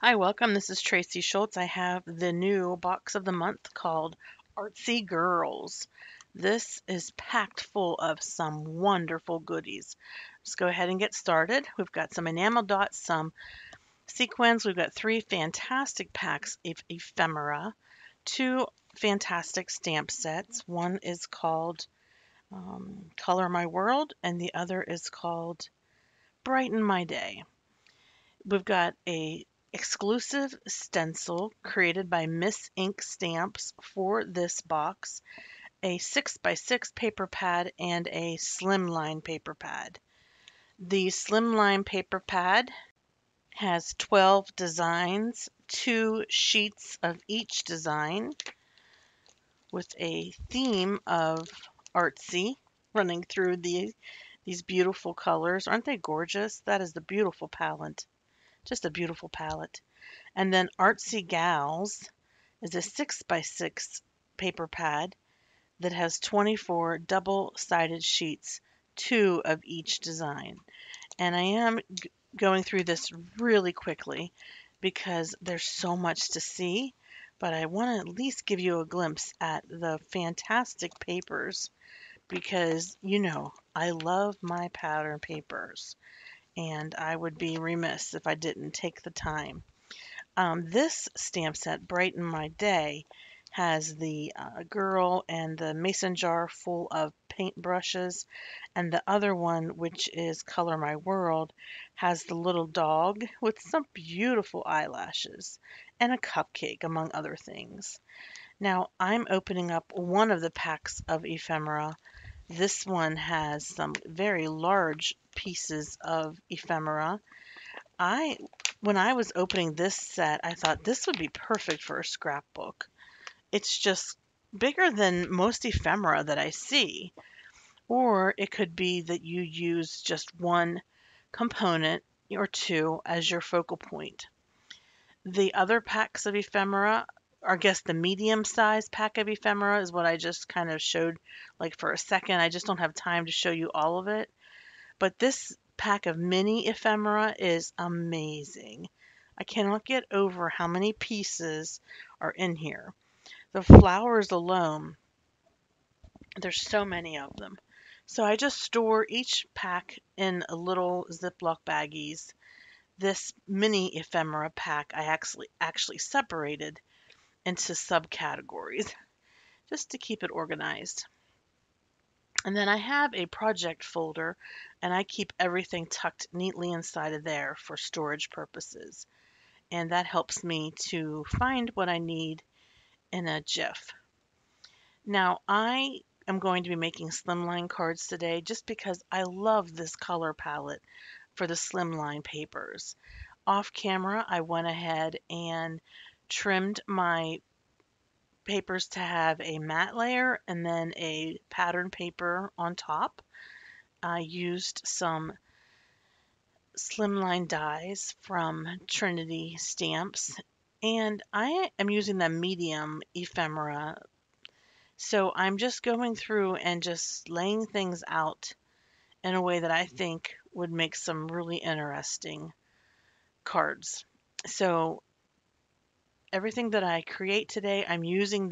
Hi, welcome. This is Tracy Schultz. I have the new box of the month called Artsy Girls. This is packed full of some wonderful goodies. Let's go ahead and get started. We've got some enamel dots, some sequins. We've got three fantastic packs of ephemera, two fantastic stamp sets. One is called Color My World, and the other is called Brighten My Day. We've got a exclusive stencil created by Miss Ink Stamps for this box, a 6x6 paper pad, and a Slimline paper pad. The Slimline paper pad has 12 designs, 2 sheets of each design, with a theme of artsy running through these beautiful colors. Aren't they gorgeous? That is the beautiful palette. Just a beautiful palette. And then Artsy Gals is a 6x6 paper pad that has 24 double-sided sheets, 2 of each design. And I am going through this really quickly because there's so much to see, but I want to at least give you a glimpse at the fantastic papers because, I love my pattern papers, and I would be remiss if I didn't take the time. This stamp set, Brighten My Day, has the girl and the mason jar full of paintbrushes, and the other one, which is Color My World, has the little dog with some beautiful eyelashes and a cupcake, among other things. Now, I'm opening up one of the packs of ephemera. This one has some very large pieces of ephemera. I When I was opening this set, I thought this would be perfect for a scrapbook. It's just bigger than most ephemera that I see. Or it could be that you use just one component or two as your focal point. The other packs of ephemera, or I guess the medium size pack of ephemera is what I just kind of showed like for a second. I just don't have time to show you all of it. But this pack of mini ephemera is amazing. I cannot get over how many pieces are in here. The flowers alone, there's so many of them. So I just store each pack in a little Ziploc baggies. This mini ephemera pack I actually separated into subcategories just to keep it organized. And then I have a project folder, and I keep everything tucked neatly inside of there for storage purposes. And that helps me to find what I need in a jiff. Now, I am going to be making slimline cards today just because I love this color palette for the slimline papers. Off camera, I went ahead and trimmed my papers to have a matte layer and then a pattern paper on top. I used some slimline dies from Trinity Stamps, and I am using the medium ephemera. So I'm just going through and just laying things out in a way that I think would make some really interesting cards. So everything that I create today, I'm using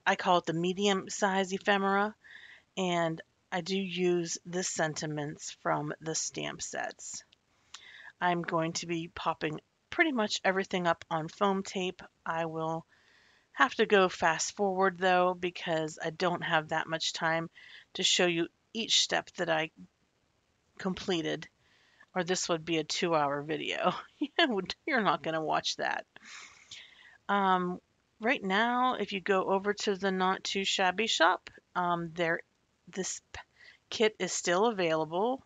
I call it the medium size ephemera, and I do use the sentiments from the stamp sets. I'm going to be popping pretty much everything up on foam tape. I will have to go fast forward though because I don't have that much time to show you each step that I completed, or this would be a 2-hour video. You're not going to watch that. Um, right now, if you go over to the Not Too Shabby shop, this kit is still available.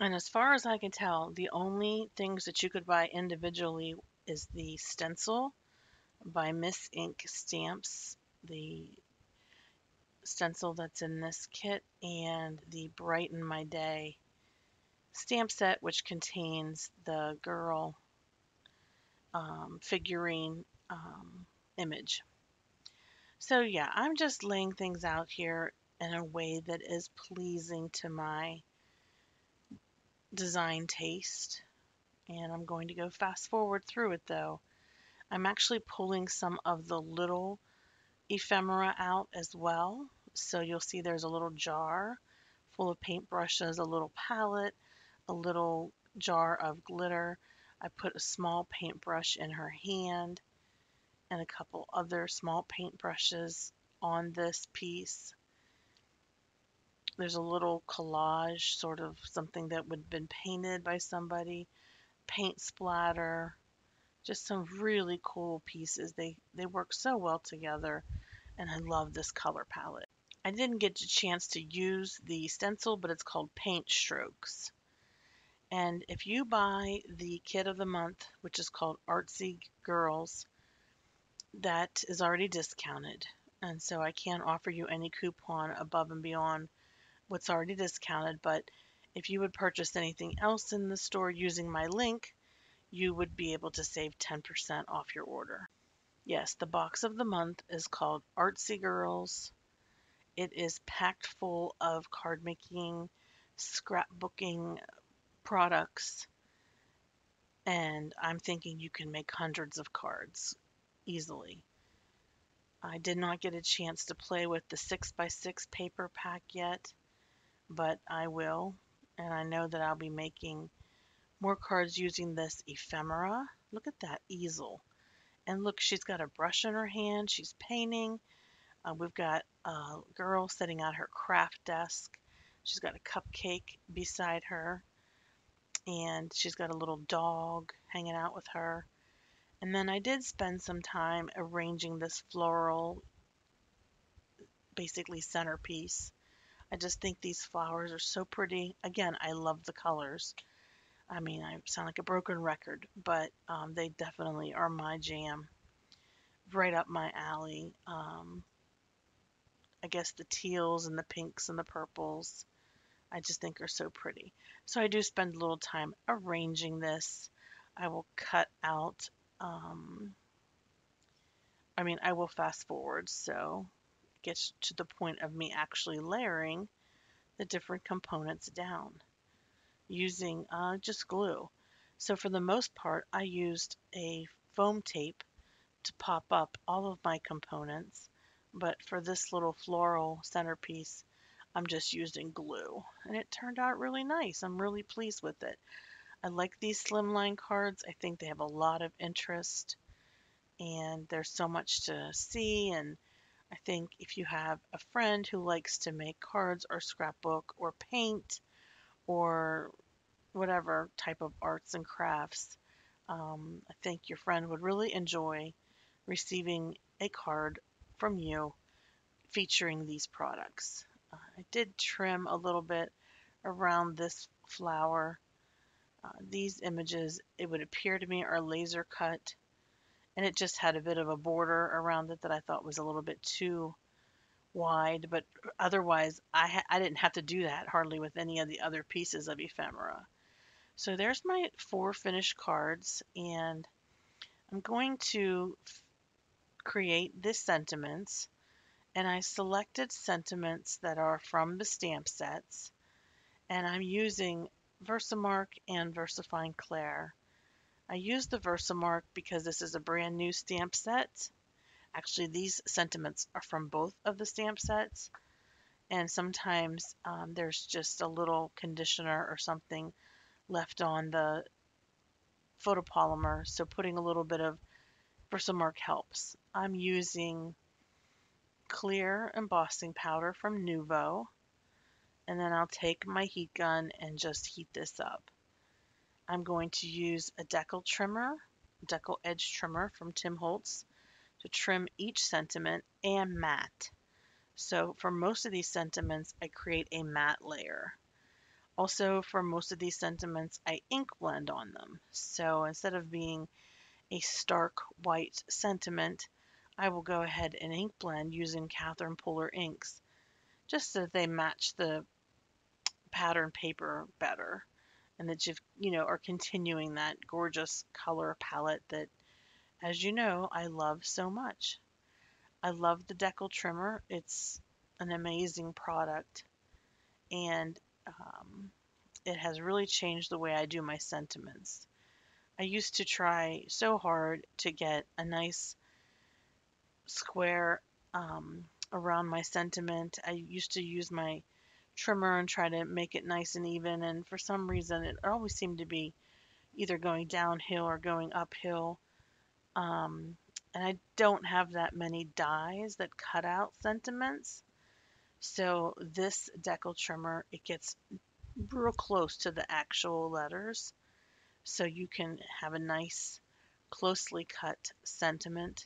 And as far as I can tell, the only things that you could buy individually is the stencil by Miss Ink Stamps, the stencil that's in this kit, and the Brighten My Day stamp set, which contains the girl figurine image. So yeah, I'm just laying things out here in a way that is pleasing to my design taste. And I'm going to go fast forward through it though. I'm actually pulling some of the little ephemera out as well. So you'll see there's a little jar full of paintbrushes, a little palette, a little jar of glitter. I put a small paintbrush in her hand and a couple other small paintbrushes on this piece. There's a little collage, sort of something that would have been painted by somebody, paint splatter, just some really cool pieces. They work so well together, and I love this color palette. I didn't get a chance to use the stencil, but it's called Paint Strokes. And if you buy the kit of the month, which is called Artsy Girls, that is already discounted. And so I can't offer you any coupon above and beyond what's already discounted. But if you would purchase anything else in the store using my link, you would be able to save 10% off your order. Yes, the box of the month is called Artsy Girls. It is packed full of card making, scrapbooking products, and I'm thinking you can make hundreds of cards easily. I did not get a chance to play with the 6x6 paper pack yet, but I will, and I know that I'll be making more cards using this ephemera. Look at that easel. And look, she's got a brush in her hand. She's painting. We've got a girl sitting at her craft desk. She's got a cupcake beside her, and she's got a little dog hanging out with her. And then I did spend some time arranging this floral, basically centerpiece. I just think these flowers are so pretty. Again, I love the colors. I mean, I sound like a broken record, but they definitely are my jam. Right up my alley. I guess the teals and the pinks and the purples I just think are so pretty. So I do spend a little time arranging this. I will cut out, um, I will fast forward so it gets to the point of me actually layering the different components down using just glue. So for the most part, I used a foam tape to pop up all of my components, but for this little floral centerpiece, I'm just using glue, and it turned out really nice. I'm really pleased with it. I like these slimline cards. I think they have a lot of interest, and there's so much to see. And I think if you have a friend who likes to make cards or scrapbook or paint or whatever type of arts and crafts, I think your friend would really enjoy receiving a card from you featuring these products. I did trim a little bit around this flower. These images, it would appear to me, are laser cut, and it just had a bit of a border around it that I thought was a little bit too wide, but otherwise I didn't have to do that hardly with any of the other pieces of ephemera. So there's my 4 finished cards, and I'm going to create the sentiments, and I selected sentiments that are from the stamp sets, and I'm using Versamark and VersaFine Clair. I use the Versamark because this is a brand new stamp set. Actually, these sentiments are from both of the stamp sets, and sometimes there's just a little conditioner or something left on the photopolymer, so putting a little bit of Versamark helps. I'm using clear embossing powder from Nuvo, and then I'll take my heat gun and just heat this up. I'm going to use a decal edge trimmer from Tim Holtz to trim each sentiment and matte. So for most of these sentiments, I create a matte layer. Also, for most of these sentiments, I ink blend on them. So instead of being a stark white sentiment, I will go ahead and ink blend using Catherine Puller inks, just so that they match the pattern paper better, and that are continuing that gorgeous color palette that, as you know, I love so much. I love the decal trimmer. It's an amazing product, and it has really changed the way I do my sentiments. I used to try so hard to get a nice square around my sentiment. I used to use my trimmer and try to make it nice and even, and for some reason it always seemed to be either going downhill or going uphill. Um, and I don't have that many dies that cut out sentiments. So this decal trimmer, it gets real close to the actual letters. So you can have a nice, closely cut sentiment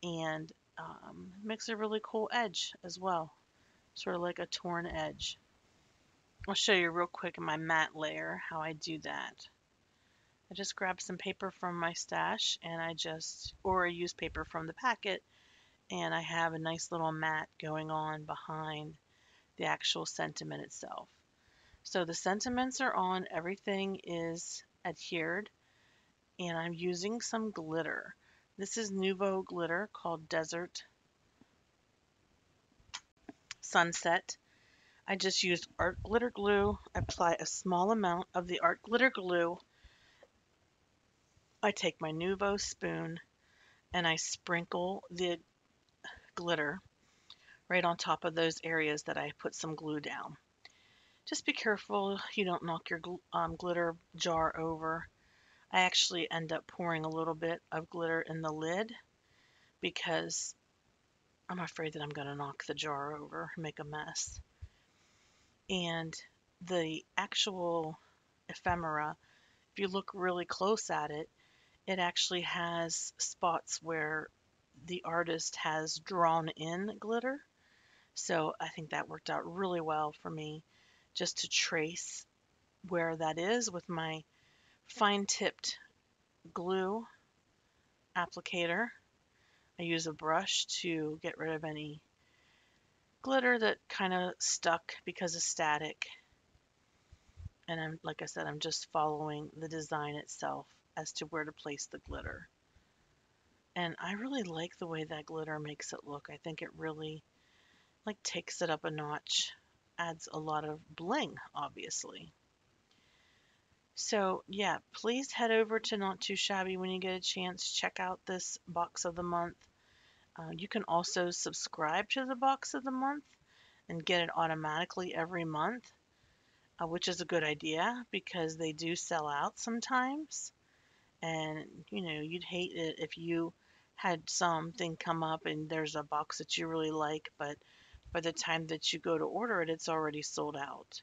and makes a really cool edge as well. Sort of like a torn edge. I'll show you real quick in my matte layer how I do that. I just grab some paper from my stash and or I use paper from the packet, and I have a nice little mat going on behind the actual sentiment itself. So the sentiments are on, everything is adhered, and I'm using some glitter. This is Nouveau glitter called Desert Sunset. I just used art glitter glue. I apply a small amount of the art glitter glue. I take my Nouveau spoon and I sprinkle the glitter right on top of those areas that I put some glue down. Just be careful you don't knock your glitter jar over. I actually end up pouring a little bit of glitter in the lid because I'm afraid that I'm going to knock the jar over and make a mess. And the actual ephemera, if you look really close at it, it actually has spots where the artist has drawn in glitter. So I think that worked out really well for me just to trace where that is with my fine tipped glue applicator. I use a brush to get rid of any glitter that kind of stuck because of static. And like I said, I'm just following the design itself as to where to place the glitter. And I really like the way that glitter makes it look. I think it really like takes it up a notch, adds a lot of bling, obviously. So yeah, please head over to Not Too Shabby when you get a chance. Check out this box of the month. You can also subscribe to the box of the month and get it automatically every month, which is a good idea because they do sell out sometimes. And you'd hate it if you had something come up and there's a box that you really like, but by the time that you go to order it, it's already sold out.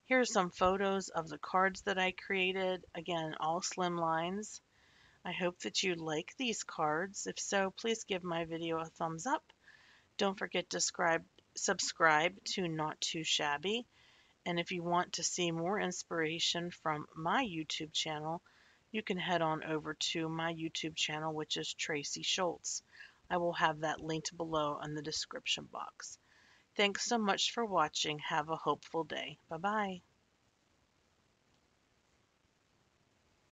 Here are some photos of the cards that I created. Again, all Slimlines. I hope that you like these cards. If so, please give my video a thumbs up. Don't forget to subscribe to Not Too Shabby. And if you want to see more inspiration from my YouTube channel, you can head on over to my YouTube channel, which is Tracy Schultz. I will have that linked below in the description box. Thanks so much for watching. Have a hopeful day. Bye-bye.